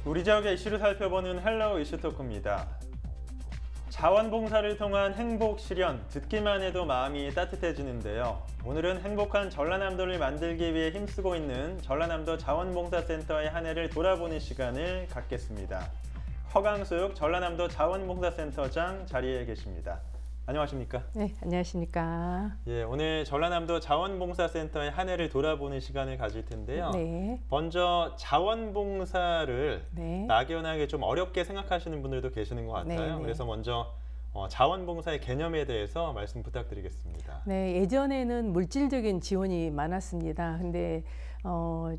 우리 지역의 이슈를 살펴보는 헬로우 이슈토크입니다. 자원봉사를 통한 행복 실현, 듣기만 해도 마음이 따뜻해지는데요. 오늘은 행복한 전라남도를 만들기 위해 힘쓰고 있는 전라남도 자원봉사센터의 한 해를 돌아보는 시간을 갖겠습니다. 허강숙 전라남도 자원봉사센터장 자리에 계십니다. 안녕하십니까? 네, 안녕하십니까? 예, 오늘 전라남도 자원봉사센터의 한 해를 돌아보는 시간을 가질 텐데요. 네. 먼저 자원봉사를 막연하게 좀 어렵게 생각하시는 분들도 계시는 것 같아요. 네. 그래서 먼저 자원봉사의 개념에 대해서 말씀 부탁드리겠습니다. 네, 예전에는 물질적인 지원이 많았습니다. 근데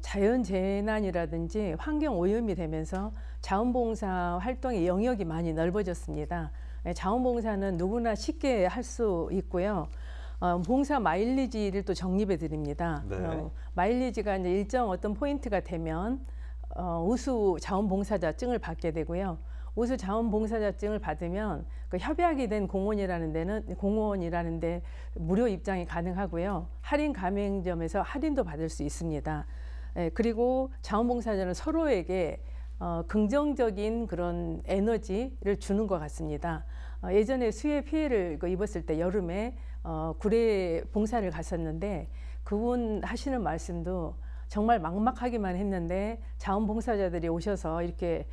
자연재난이라든지 환경오염이 되면서 자원봉사 활동의 영역이 많이 넓어졌습니다. 자원봉사는 누구나 쉽게 할 수 있고요. 봉사 마일리지를 또 적립해 드립니다. 네. 마일리지가 이제 일정 어떤 포인트가 되면 우수 자원봉사자증을 받게 되고요. 우수 자원봉사자증을 받으면 그 협약이 된 공원이라는데 무료 입장이 가능하고요. 할인 가맹점에서 할인도 받을 수 있습니다. 그리고 자원봉사자는 서로에게 긍정적인 그런 에너지를 주는 것 같습니다. 예전에 수해 피해를 입었을 때 여름에 구례 봉사를 갔었는데 그분 하시는 말씀도 정말 막막하기만 했는데 자원봉사자들이 오셔서 이렇게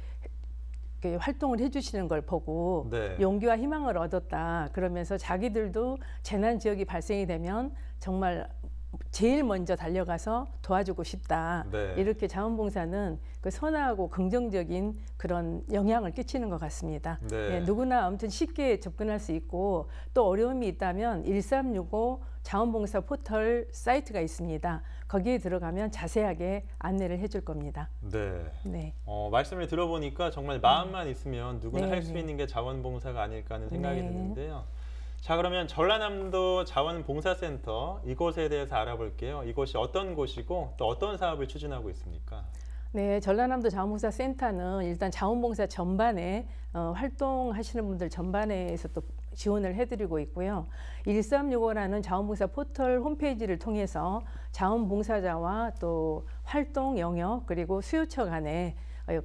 활동을 해주시는 걸 보고 용기와 희망을 얻었다. 그러면서 자기들도 재난 지역이 발생이 되면 정말 제일 먼저 달려가서 도와주고 싶다. 이렇게 자원봉사는 그 선하고 긍정적인 그런 영향을 끼치는 것 같습니다. 예, 누구나 아무튼 쉽게 접근할 수 있고 또 어려움이 있다면 1365 자원봉사 포털 사이트가 있습니다. 거기에 들어가면 자세하게 안내를 해줄 겁니다. 네. 말씀을 들어보니까 정말 마음만 있으면 누구나 할 수 있는 게 자원봉사가 아닐까 하는 생각이 드는데요. 자, 그러면 전라남도 자원봉사센터 이곳에 대해서 알아볼게요. 이곳이 어떤 곳이고 또 어떤 사업을 추진하고 있습니까? 네, 전라남도 자원봉사센터는 일단 자원봉사 전반에 활동하시는 분들 전반에서 또 지원을 해드리고 있고요. 1365라는 자원봉사 포털 홈페이지를 통해서 자원봉사자와 또 활동 영역 그리고 수요처 간에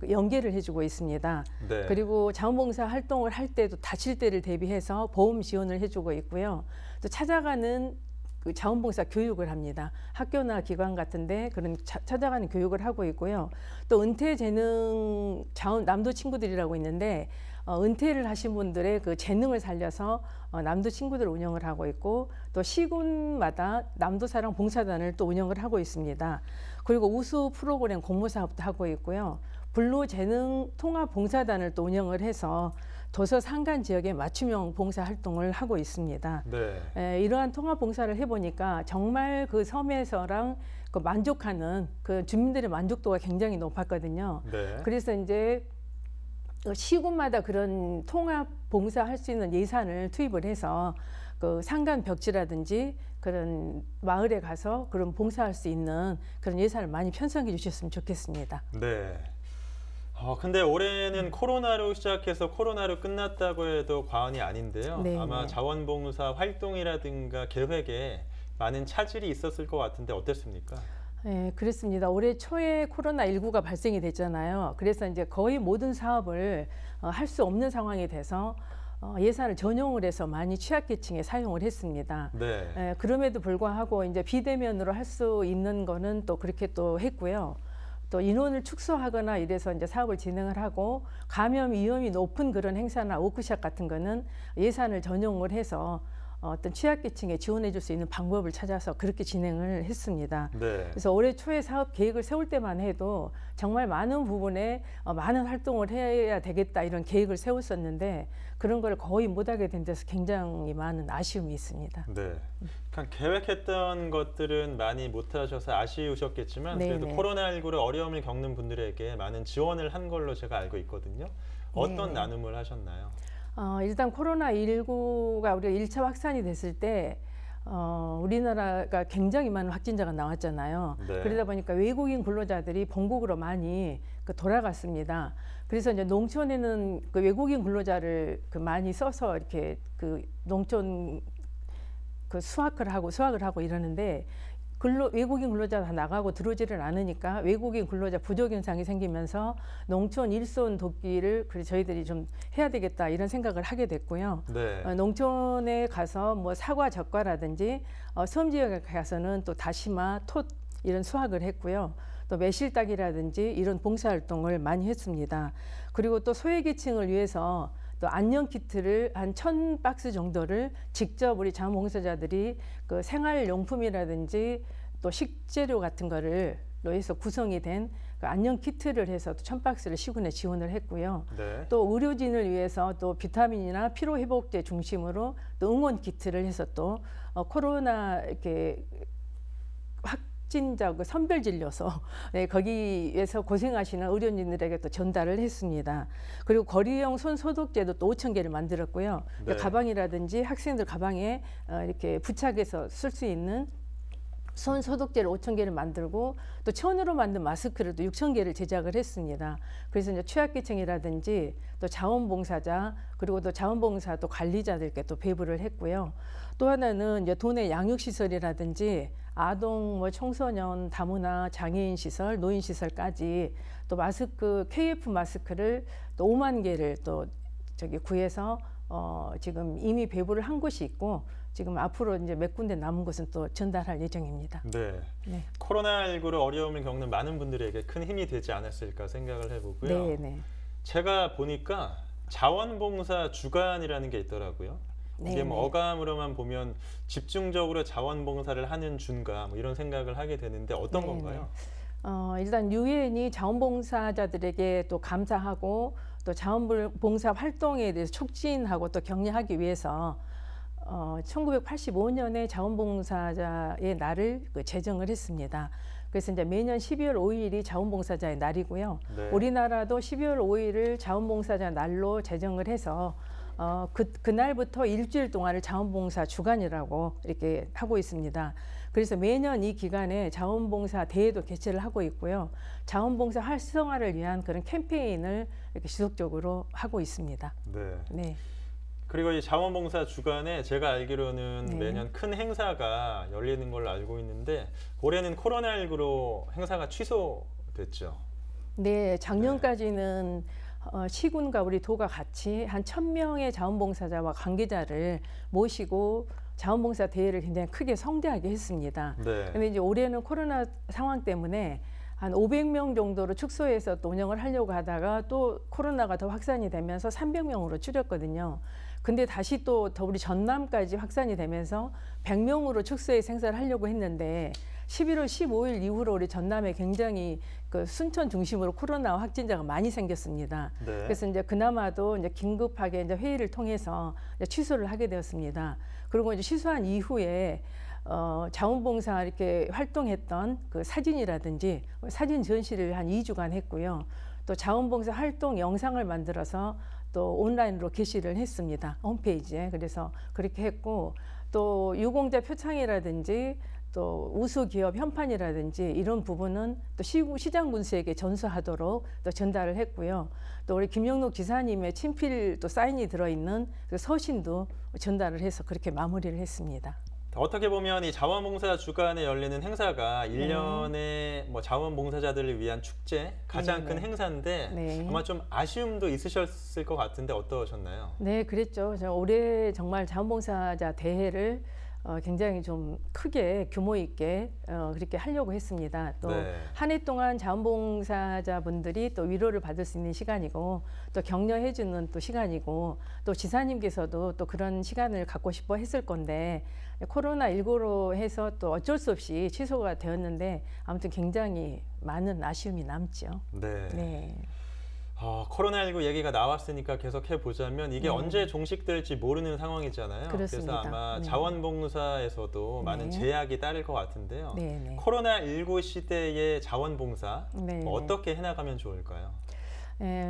연계를 해주고 있습니다. 그리고 자원봉사 활동을 할 때도 다칠 때를 대비해서 보험 지원을 해주고 있고요. 또 찾아가는 그 자원봉사 교육을 합니다. 학교나 기관 같은데 그런 찾아가는 교육을 하고 있고요. 또 은퇴재능 남도 친구들이라고 있는데 은퇴를 하신 분들의 그 재능을 살려서 남도 친구들 운영을 하고 있고 또 시군마다 남도사랑 봉사단을 또 운영을 하고 있습니다. 그리고 우수 프로그램 공모 사업도 하고 있고요. 불로재능 통합봉사단을 또 운영을 해서 도서 산간 지역에 맞춤형 봉사 활동을 하고 있습니다. 이러한 통합봉사를 해보니까 정말 그 섬에서랑 그 만족하는 그 주민들의 만족도가 굉장히 높았거든요. 그래서 이제 시군마다 그런 통합봉사 할 수 있는 예산을 투입을 해서 그 산간 벽지라든지 그런 마을에 가서 그런 봉사할 수 있는 그런 예산을 많이 편성해 주셨으면 좋겠습니다. 근데 올해는 코로나로 시작해서 코로나로 끝났다고 해도 과언이 아닌데요. 아마 자원봉사 활동이라든가 계획에 많은 차질이 있었을 것 같은데 어땠습니까? 네, 그렇습니다. 올해 초에 코로나19가 발생이 됐잖아요. 그래서 이제 거의 모든 사업을 할 수 없는 상황이 돼서 예산을 전용을 해서 많이 취약계층에 사용을 했습니다. 그럼에도 불구하고 이제 비대면으로 할 수 있는 거는 또 그렇게 또 했고요. 또 인원을 축소하거나 이래서 이제 사업을 진행을 하고 감염 위험이 높은 그런 행사나 워크숍 같은 거는 예산을 전용을 해서 어떤 취약계층에 지원해 줄 수 있는 방법을 찾아서 그렇게 진행을 했습니다. 그래서 올해 초에 사업 계획을 세울 때만 해도 정말 많은 부분에 많은 활동을 해야 되겠다 이런 계획을 세웠었는데 그런 걸 거의 못하게 된 데서 굉장히 많은 아쉬움이 있습니다. 계획했던 것들은 많이 못하셔서 아쉬우셨겠지만 그래도 코로나19로 어려움을 겪는 분들에게 많은 지원을 한 걸로 제가 알고 있거든요. 어떤 나눔을 하셨나요? 일단 코로나19가 우리가 1차 확산이 됐을 때 우리나라가 굉장히 많은 확진자가 나왔잖아요. 그러다 보니까 외국인 근로자들이 본국으로 많이 돌아갔습니다. 그래서 이제 농촌에는 그 외국인 근로자를 많이 써서 이렇게 그 농촌 수확을 하고 이러는데 외국인 근로자가 다 나가고 들어오지를 않으니까 외국인 근로자 부족 현상이 생기면서 농촌 일손 돕기를 그래 저희들이 좀 해야 되겠다 이런 생각을 하게 됐고요. 네. 농촌에 가서 뭐 사과 젓과라든지 섬 지역에 가서는 또 다시마, 톳 이런 수확을 했고요. 또 매실닭이라든지 이런 봉사활동을 많이 했습니다. 그리고 또 소외계층을 위해서 또 안녕 키트를 한 1,000박스 정도를 직접 우리 자원봉사자들이 그 생활용품이라든지 또 식재료 같은 거를 해서 구성이 된 그 안녕 키트를 해서 또 1,000박스를 시군에 지원을 했고요. 네. 또 의료진을 위해서 또 비타민이나 피로 회복제 중심으로 또 응원 키트를 해서 또 코로나 이렇게 확진자 그 선별진료소 네, 거기에서 고생하시는 의료진들에게 또 전달을 했습니다. 그리고 거리형 손 소독제도 또 5,000개를 만들었고요. 네. 가방이라든지 학생들 가방에 이렇게 부착해서 쓸 수 있는 손 소독제를 5,000개를 만들고 또 천으로 만든 마스크를 또 6,000개를 제작을 했습니다. 그래서 이제 취약계층이라든지 또 자원봉사자 그리고 또 자원봉사 또 관리자들께 또 배부를 했고요. 또 하나는 이제 도내 양육시설이라든지 아동, 뭐 청소년, 다문화, 장애인 시설, 노인 시설까지 또 마스크, KF 마스크를 또 5만 개를 또 구해서 지금 이미 배부를 한 곳이 있고 지금 앞으로 이제 몇 군데 남은 곳은 또 전달할 예정입니다. 네. 네. 코로나19로 어려움을 겪는 많은 분들에게 큰 힘이 되지 않았을까 생각을 해보고요. 네, 네. 제가 보니까 자원봉사 주간이라는 게 있더라고요. 이게 뭐 네. 어감으로만 보면 집중적으로 자원봉사를 하는 준가 뭐 이런 생각을 하게 되는데 어떤 네, 건가요? 일단 유엔이 자원봉사자들에게 또 감사하고 또 자원봉사 활동에 대해서 촉진하고 또 격려하기 위해서 1985년에 자원봉사자의 날을 제정을 했습니다. 그래서 이제 매년 12월 5일이 자원봉사자의 날이고요. 네. 우리나라도 12월 5일을 자원봉사자 날로 제정을 해서 그날부터 일주일 동안을 자원봉사 주간이라고 이렇게 하고 있습니다. 그래서 매년 이 기간에 자원봉사 대회도 개최를 하고 있고요. 자원봉사 활성화를 위한 그런 캠페인을 이렇게 지속적으로 하고 있습니다. 네. 네. 그리고 이 자원봉사 주간에 제가 알기로는 네. 매년 큰 행사가 열리는 걸로 알고 있는데 올해는 코로나19로 행사가 취소됐죠. 네, 작년까지는 시군과 우리 도가 같이 한 1,000명의 자원봉사자와 관계자를 모시고 자원봉사 대회를 굉장히 크게 성대하게 했습니다. 네. 근데 이제 올해는 코로나 상황 때문에 한 500명 정도로 축소해서 또 운영을 하려고 하다가 또 코로나가 더 확산이 되면서 300명으로 줄였거든요. 근데 다시 또 우리 전남까지 확산이 되면서 100명으로 축소해서 행사를 하려고 했는데 11월 15일 이후로 우리 전남에 굉장히 그 순천 중심으로 코로나 확진자가 많이 생겼습니다. 네. 그래서 이제 그나마도 이제 긴급하게 이제 회의를 통해서 이제 취소를 하게 되었습니다. 그리고 이제 취소한 이후에 자원봉사 이렇게 활동했던 그 사진이라든지 사진 전시를 한 2주간 했고요. 또 자원봉사 활동 영상을 만들어서 또 온라인으로 게시를 했습니다. 홈페이지에. 그래서 그렇게 했고 또 유공자 표창이라든지 또 우수 기업 현판이라든지 이런 부분은 또 시장 군수에게 전수하도록 또 전달을 했고요. 또 우리 김영록 지사님의 친필 또 사인이 들어있는 그 서신도 전달을 해서 그렇게 마무리를 했습니다. 어떻게 보면 이 자원봉사 주간에 열리는 행사가 1년의 뭐 자원봉사자들을 위한 축제, 가장 큰 행사인데 네. 아마 좀 아쉬움도 있으셨을 것 같은데 어떠셨나요? 네, 그랬죠. 올해 정말 자원봉사자 대회를 굉장히 좀 크게 규모 있게 그렇게 하려고 했습니다. 또 한 해 동안 자원봉사자분들이 또 위로를 받을 수 있는 시간이고 또 격려해주는 또 시간이고 또 지사님께서도 또 그런 시간을 갖고 싶어 했을 건데 코로나19로 해서 또 어쩔 수 없이 취소가 되었는데 아무튼 굉장히 많은 아쉬움이 남죠. 네. 네. 코로나19 얘기가 나왔으니까 계속 해보자면 이게 언제 종식될지 모르는 상황이잖아요. 그렇습니다. 그래서 아마 네. 자원봉사에서도 많은 제약이 따를 것 같은데요. 네, 네. 코로나19 시대의 자원봉사 네, 어떻게 해나가면 좋을까요?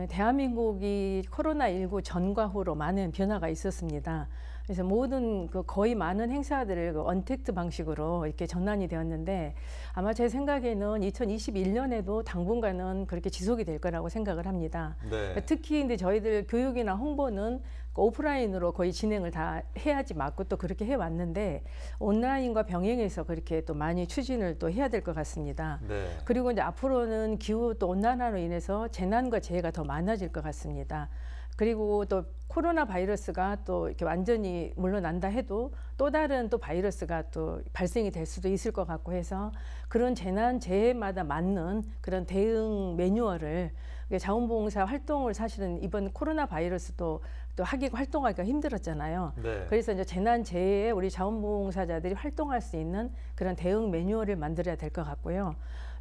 대한민국이 코로나19 전과 후로 많은 변화가 있었습니다. 그래서 모든 거의 많은 행사들을 언택트 방식으로 이렇게 전환이 되었는데 아마 제 생각에는 2021년에도 당분간은 그렇게 지속이 될 거라고 생각을 합니다. 네. 특히 이제 저희들 교육이나 홍보는 오프라인으로 거의 진행을 다 해야지 맞고 또 그렇게 해왔는데 온라인과 병행해서 그렇게 또 많이 추진을 또 해야 될 것 같습니다. 네. 그리고 이제 앞으로는 기후 또 온난화로 인해서 재난과 재해가 더 많아질 것 같습니다. 그리고 또 코로나 바이러스가 또 이렇게 완전히 물러난다 해도 또 다른 또 바이러스가 또 발생이 될 수도 있을 것 같고 해서 그런 재난 재해마다 맞는 그런 대응 매뉴얼을 자원봉사 활동을 사실은 이번 코로나 바이러스도 또 활동하기가 힘들었잖아요. 네. 그래서 이제 재난 재해에 우리 자원봉사자들이 활동할 수 있는 그런 대응 매뉴얼을 만들어야 될 것 같고요.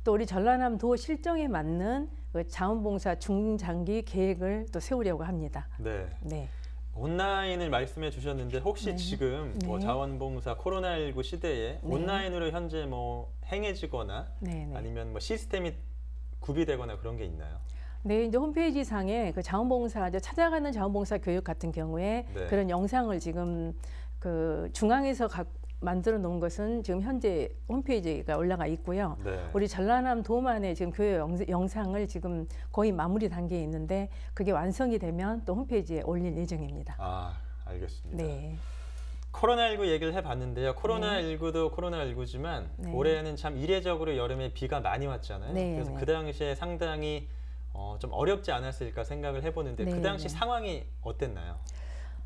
또 우리 전라남도 실정에 맞는 그 자원봉사 중장기 계획을 또 세우려고 합니다. 네. 네. 온라인을 말씀해 주셨는데 혹시 네. 지금 뭐 네. 자원봉사 코로나19 시대에 네. 온라인으로 현재 뭐 행해지거나 네, 네. 아니면 뭐 시스템이 구비되거나 그런 게 있나요? 네, 이제 홈페이지 상에 그 자원봉사, 찾아가는 자원봉사 교육 같은 경우에 네. 그런 영상을 지금 그 중앙에서 만들어 놓은 것은 지금 현재 홈페이지가 올라가 있고요. 네. 우리 전라남 도만의 지금 교육 영상을 지금 거의 마무리 단계에 있는데 그게 완성이 되면 또 홈페이지에 올릴 예정입니다. 아, 알겠습니다. 네. 코로나19 얘기를 해봤는데요. 코로나19도 코로나19지만 네. 올해는 참 이례적으로 여름에 비가 많이 왔잖아요. 네, 그래서 네. 그 당시에 상당히 좀 어렵지 않았을까 생각을 해보는데 네, 그 당시 네. 상황이 어땠나요?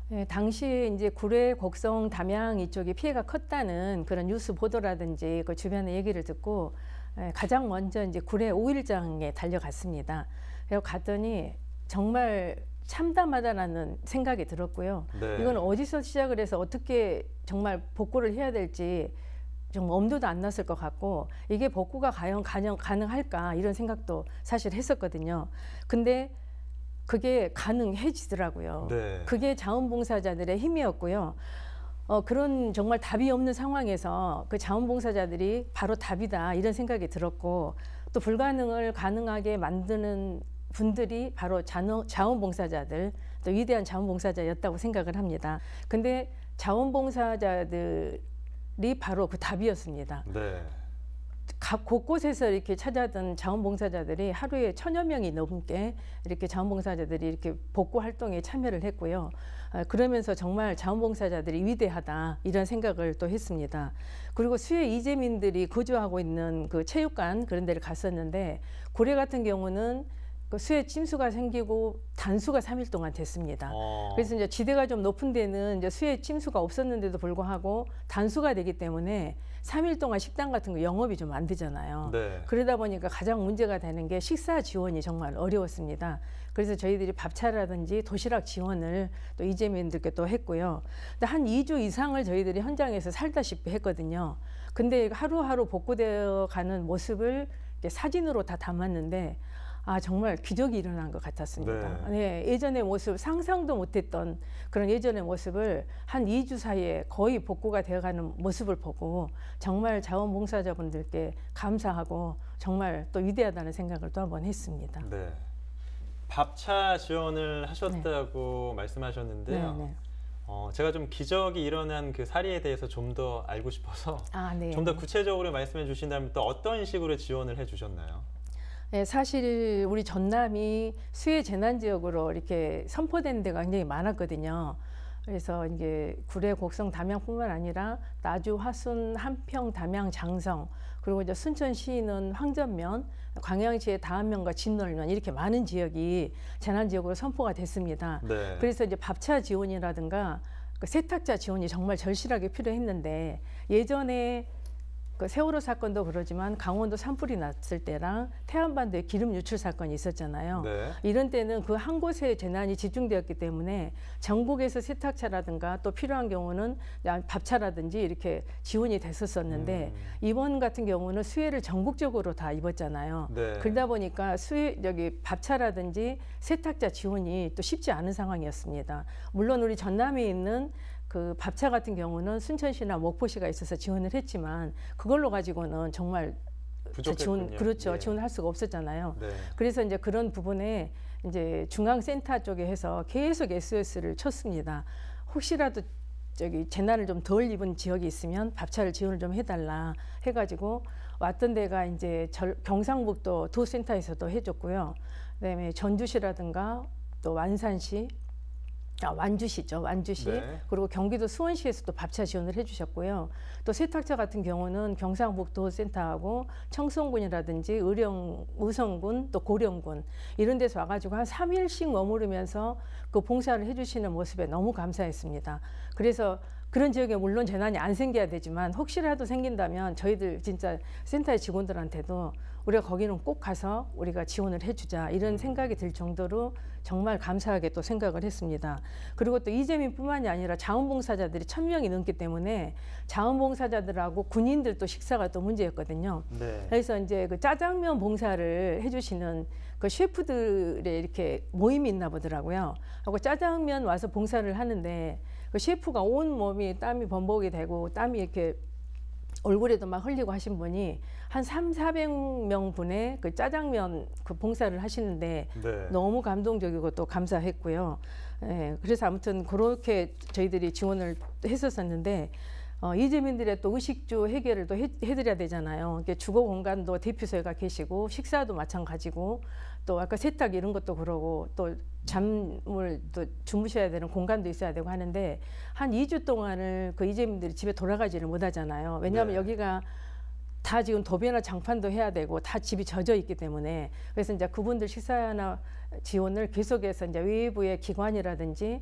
네, 당시에 이제 구례, 곡성, 담양 이쪽이 피해가 컸다는 그런 뉴스 보도라든지 그 주변의 얘기를 듣고 가장 먼저 이제 구례 5일장에 달려갔습니다. 그래서 갔더니 정말 참담하다라는 생각이 들었고요. 네. 이건 어디서 시작을 해서 어떻게 정말 복구를 해야 될지 좀 엄두도 안 났을 것 같고 이게 복구가 과연 가능할까 이런 생각도 사실 했었거든요. 근데 그게 가능해지더라고요. 네. 그게 자원봉사자들의 힘이었고요. 그런 정말 답이 없는 상황에서 그 자원봉사자들이 바로 답이다 이런 생각이 들었고 또 불가능을 가능하게 만드는 분들이 바로 자원봉사자들 또 위대한 자원봉사자였다고 생각을 합니다. 근데 자원봉사자들이 바로 그 답이었습니다. 네. 각 곳곳에서 이렇게 찾아든 자원봉사자들이 하루에 1000여 명이 넘게 이렇게 자원봉사자들이 이렇게 복구 활동에 참여를 했고요. 그러면서 정말 자원봉사자들이 위대하다 이런 생각을 또 했습니다. 그리고 수해 이재민들이 거주하고 있는 그 체육관 그런 데를 갔었는데 구례 같은 경우는 그 수해 침수가 생기고 단수가 3일 동안 됐습니다. 그래서 이제 지대가 좀 높은 데는 이제 수해 침수가 없었는데도 불구하고 단수가 되기 때문에 3일 동안 식당 같은 거 영업이 좀 안 되잖아요. 네. 그러다 보니까 가장 문제가 되는 게 식사 지원이 정말 어려웠습니다. 그래서 저희들이 밥차라든지 도시락 지원을 또 이재민들께 또 했고요. 근데 한 2주 이상을 저희들이 현장에서 살다시피 했거든요. 근데 하루하루 복구되어 가는 모습을 이렇게 사진으로 다 담았는데 정말 기적이 일어난 것 같았습니다. 네, 예전의 모습, 상상도 못했던 그런 예전의 모습을 한 2주 사이에 거의 복구가 되어가는 모습을 보고 정말 자원봉사자분들께 감사하고 정말 또 위대하다는 생각을 또 한번 했습니다. 네. 밥차 지원을 하셨다고 말씀하셨는데요. 네, 네. 제가 좀 기적이 일어난 그 사례에 대해서 좀 더 알고 싶어서 네. 좀 더 구체적으로 말씀해 주신다면 또 어떤 식으로 지원을 해주셨나요? 네, 사실 우리 전남이 수해 재난 지역으로 이렇게 선포된 데가 굉장히 많았거든요. 그래서 이제 구례, 곡성, 담양뿐만 아니라 나주, 화순, 한평, 담양, 장성 그리고 이제 순천시는 황전면, 광양시의 다한면과 진월면 이렇게 많은 지역이 재난 지역으로 선포가 됐습니다. 네. 그래서 이제 밥차 지원이라든가 그 세탁자 지원이 정말 절실하게 필요했는데 예전에 그 세월호 사건도 그러지만 강원도 산불이 났을 때랑 태안반도에 기름 유출 사건이 있었잖아요. 네. 이런 때는 그 한 곳에 재난이 집중되었기 때문에 전국에서 세탁차라든가 또 필요한 경우는 밥차라든지 이렇게 지원이 됐었었는데 이번 같은 경우는 수해를 전국적으로 다 입었잖아요. 네. 그러다 보니까 밥차라든지 세탁자 지원이 또 쉽지 않은 상황이었습니다. 물론 우리 전남에 있는 그 밥차 같은 경우는 순천시나 목포시가 있어서 지원을 했지만 그걸로 가지고는 정말 부족했군요. 지원할 수가 없었잖아요. 네. 그래서 이제 그런 부분에 이제 중앙센터 쪽에 해서 계속 SOS를 쳤습니다. 혹시라도 저기 재난을 좀 덜 입은 지역이 있으면 밥차를 지원을 좀 해달라 해가지고 왔던 데가 이제 경상북도 도센터에서도 해줬고요. 그다음에 전주시라든가 또 완산시, 완주시죠. 완주시. 네. 그리고 경기도 수원시에서도 밥차 지원을 해주셨고요. 또 세탁차 같은 경우는 경상북도 센터하고 청송군이라든지 의성군, 또 고령군 이런 데서 와가지고 한 3일씩 머무르면서 그 봉사를 해주시는 모습에 너무 감사했습니다. 그래서 그런 지역에 물론 재난이 안 생겨야 되지만 혹시라도 생긴다면 저희들 진짜 센터의 직원들한테도 우리가 거기는 꼭 가서 우리가 지원을 해주자 이런 생각이 들 정도로 정말 감사하게 또 생각을 했습니다. 그리고 또 이재민뿐만이 아니라 자원봉사자들이 1000명이 넘기 때문에 자원봉사자들하고 군인들도 식사가 또 문제였거든요. 네. 그래서 이제 그 짜장면 봉사를 해주시는 그 셰프들의 이렇게 모임이 있나 보더라고요. 하고 짜장면 와서 봉사를 하는데 그 셰프가 온 몸이 땀이 범벅이 되고 땀이 이렇게 얼굴에도 막 흘리고 하신 분이 한 300~400명 분의 그 짜장면 그 봉사를 하시는데 네. 너무 감동적이고 또 감사했고요. 예, 그래서 아무튼 그렇게 저희들이 지원을 했었었는데 이재민들의 또 의식주 해결을 또 해드려야 되잖아요. 주거 공간도 대피소에가 계시고 식사도 마찬가지고 또 아까 세탁 이런 것도 그러고 또 잠을 또 주무셔야 되는 공간도 있어야 되고 하는데 한 2주 동안을 그 이재민들이 집에 돌아가지를 못하잖아요. 왜냐하면 네. 여기가 다 지금 도배나 장판도 해야 되고 다 집이 젖어 있기 때문에 그래서 이제 그분들 식사나 지원을 계속해서 이제 외부의 기관이라든지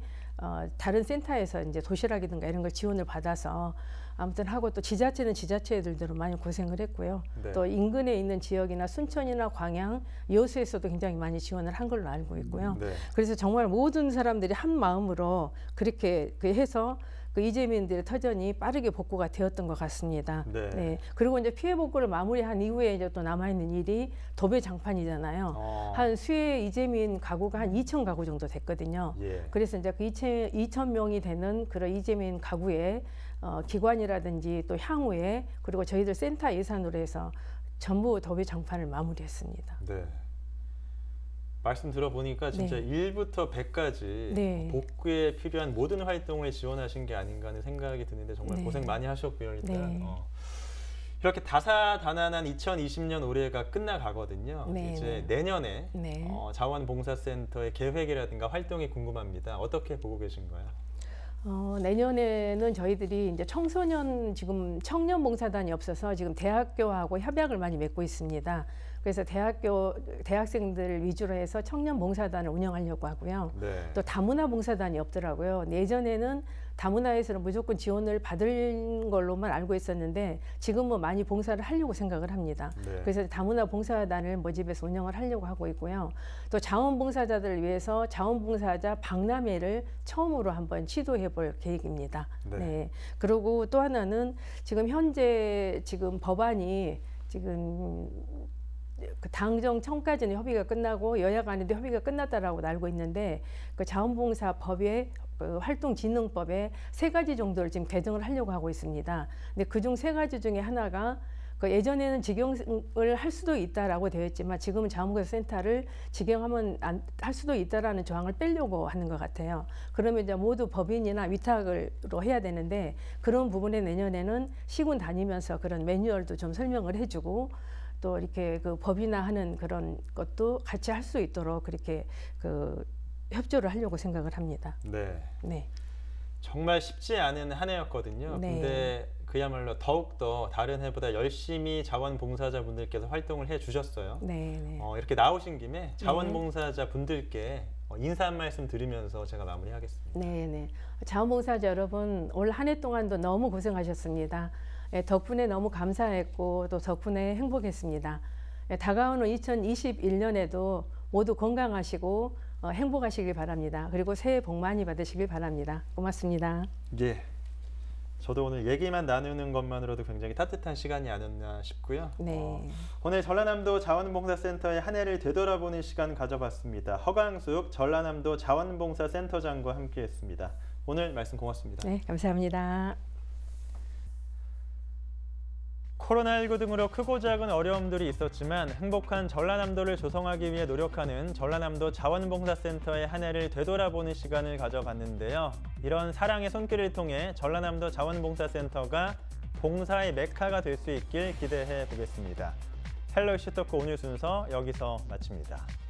다른 센터에서 이제 도시락이든가 이런 걸 지원을 받아서 아무튼 하고 또 지자체는 지자체들대로 많이 고생을 했고요. 네. 또 인근에 있는 지역이나 순천이나 광양, 여수에서도 굉장히 많이 지원을 한 걸로 알고 있고요. 네. 그래서 정말 모든 사람들이 한 마음으로 그렇게 해서 그 이재민들의 터전이 빠르게 복구가 되었던 것 같습니다. 네. 네. 그리고 이제 피해 복구를 마무리한 이후에 이제 또 남아 있는 일이 도배 장판이잖아요. 한 수해 이재민 가구가 한 2,000 가구 정도 됐거든요. 예. 그래서 이제 그 2,000명이 되는 그런 이재민 가구에 기관이라든지 또 향후에 그리고 저희들 센터 예산으로 해서 전부 도배 장판을 마무리했습니다. 네. 말씀 들어보니까 진짜 네. 1부터 100까지 네. 복구에 필요한 모든 활동을 지원하신 게 아닌가 하는 생각이 드는데 정말 네. 고생 많이 하셨고요. 일단 네. 이렇게 다사다난한 2020년 올해가 끝나가거든요. 네. 이제 내년에 네. 자원봉사센터의 계획이라든가 활동이 궁금합니다. 어떻게 보고 계신가요? 내년에는 저희들이 이제 청소년 지금 청년 봉사단이 없어서 지금 대학교하고 협약을 많이 맺고 있습니다. 그래서 대학생들 위주로 해서 청년 봉사단을 운영하려고 하고요. 네. 또 다문화 봉사단이 없더라고요. 예전에는 다문화에서는 무조건 지원을 받은 걸로만 알고 있었는데 지금은 많이 봉사를 하려고 생각을 합니다. 네. 그래서 다문화 봉사단을 모집해서 운영을 하려고 하고 있고요. 또 자원봉사자들을 위해서 자원봉사자 박람회를 처음으로 한번 시도해 볼 계획입니다. 네. 네. 그리고 또 하나는 지금 현재 지금 법안이 지금 그 당정청까지는 협의가 끝나고 여야 간에도 협의가 끝났다라고 알고 있는데 그 자원봉사법에 그 활동진흥법에 3가지 정도를 지금 개정을 하려고 하고 있습니다. 근데 그중 3가지 중에 하나가 그 예전에는 직영을 할 수도 있다라고 되어 있지만 지금은 자원봉사센터를 직영하면 할 수도 있다라는 조항을 빼려고 하는 것 같아요. 그러면 이제 모두 법인이나 위탁으로 해야 되는데 그런 부분에 내년에는 시군 다니면서 그런 매뉴얼도 좀 설명을 해주고 또 이렇게 그 법이나 하는 그런 것도 같이 할 수 있도록 그렇게 그 협조를 하려고 생각을 합니다. 네. 네. 정말 쉽지 않은 한 해였거든요. 네. 근데 그야말로 더욱더 다른 해보다 열심히 자원봉사자분들께서 활동을 해주셨어요. 네. 네. 이렇게 나오신 김에 자원봉사자분들께 인사 한 말씀 드리면서 제가 마무리하겠습니다. 네. 네. 자원봉사자 여러분 올 한 해 동안도 너무 고생하셨습니다. 덕분에 너무 감사했고 또 덕분에 행복했습니다. 다가오는 2021년에도 모두 건강하시고 행복하시길 바랍니다. 그리고 새해 복 많이 받으시길 바랍니다. 고맙습니다. 예. 저도 오늘 얘기만 나누는 것만으로도 굉장히 따뜻한 시간이 아니었나 싶고요. 네. 오늘 전라남도 자원봉사센터의 한 해를 되돌아보는 시간 가져봤습니다. 허광숙 전라남도 자원봉사센터장과 함께했습니다. 오늘 말씀 고맙습니다. 네, 감사합니다. 코로나19 등으로 크고 작은 어려움들이 있었지만 행복한 전라남도를 조성하기 위해 노력하는 전라남도 자원봉사센터의 한 해를 되돌아보는 시간을 가져봤는데요. 이런 사랑의 손길을 통해 전라남도 자원봉사센터가 봉사의 메카가 될 수 있길 기대해 보겠습니다. 헬로 이슈 토크 오늘 순서 여기서 마칩니다.